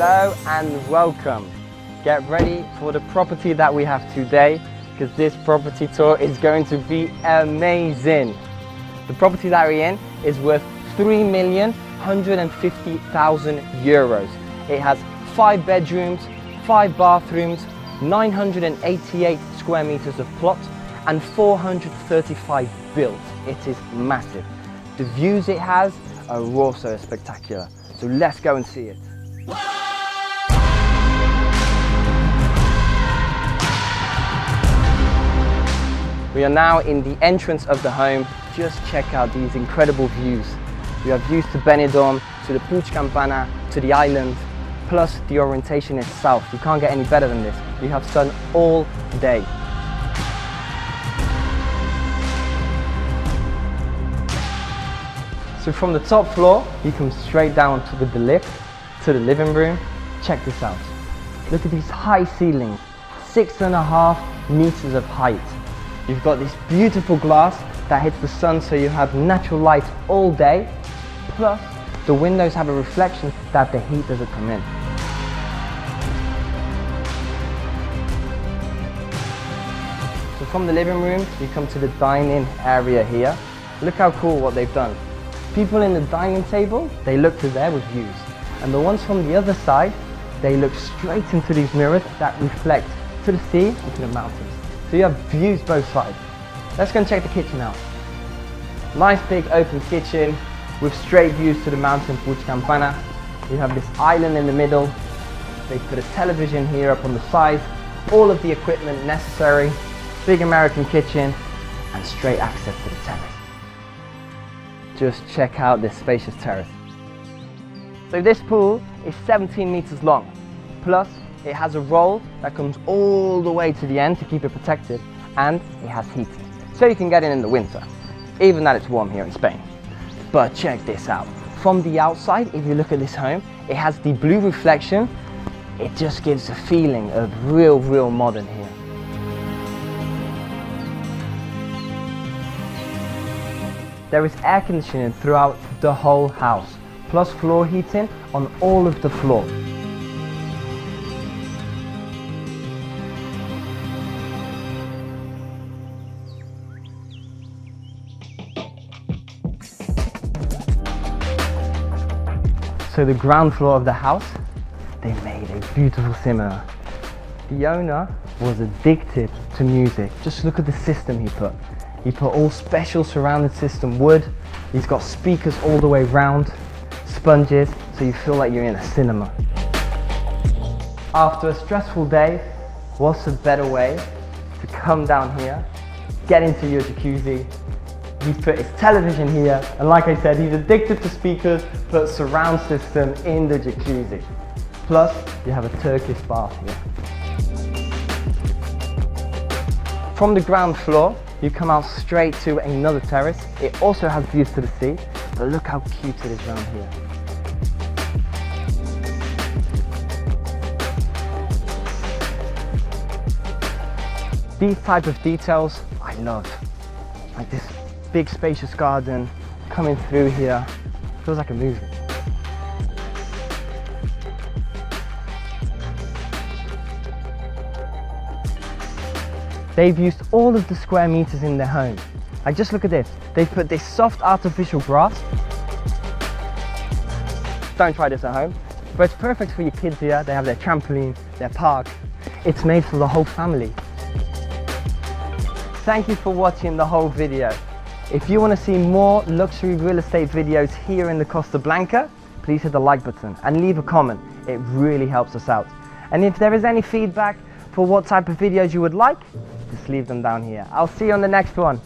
Hello and welcome. Get ready for the property that we have today, because this property tour is going to be amazing. The property that we're in is worth €3,150,000. It has 5 bedrooms, 5 bathrooms, 988 square meters of plot and 435 built. It is massive. The views it has are also spectacular. So let's go and see it. We are now in the entrance of the home. Just check out these incredible views. We have views to Benidorm, to the Puig Campana, to the island, plus the orientation is south. You can't get any better than this. You have sun all day. So from the top floor, you come straight down with the lift to the living room. Check this out. Look at these high ceilings, 6.5 meters of height. You've got this beautiful glass that hits the sun, so you have natural light all day. Plus, the windows have a reflection that the heat doesn't come in. So from the living room, you come to the dining area here. Look how cool what they've done. People in the dining table, they look to there with views. And the ones from the other side, they look straight into these mirrors that reflect to the sea and to the mountains. So you have views both sides. Let's go and check the kitchen out. Nice big open kitchen with straight views to the mountain Puig Campana. You have this island in the middle. They put a television here up on the side. All of the equipment necessary. Big American kitchen and straight access to the terrace. Just check out this spacious terrace. So this pool is 17 meters long. Plus, it has a roll that comes all the way to the end to keep it protected, and it has heating. So you can get in the winter, even that it's warm here in Spain. But check this out. From the outside, if you look at this home, it has the blue reflection. It just gives a feeling of real modern here. There is air conditioning throughout the whole house, plus floor heating on all of the floor. So the ground floor of the house, they made a beautiful cinema. The owner was addicted to music. Just look at the system he put. He put all special surrounded system wood. He's got speakers all the way round, sponges, so you feel like you're in a cinema. After a stressful day, what's a better way to come down here, get into your jacuzzi. He put his television here, and like I said, he's addicted to speakers, put surround system in the jacuzzi. Plus, you have a Turkish bath here. From the ground floor, you come out straight to another terrace. It also has views to the sea, but look how cute it is around here. These type of details, I love. Like this big spacious garden coming through here, feels like a movie. They've used all of the square meters in their home. Like just look at this. They've put this soft artificial grass. Don't try this at home, but it's perfect for your kids here. They have their trampoline, their park. It's made for the whole family. Thank you for watching the whole video. If you want to see more luxury real estate videos here in the Costa Blanca, please hit the like button and leave a comment. It really helps us out. And if there is any feedback for what type of videos you would like, just leave them down here. I'll see you on the next one.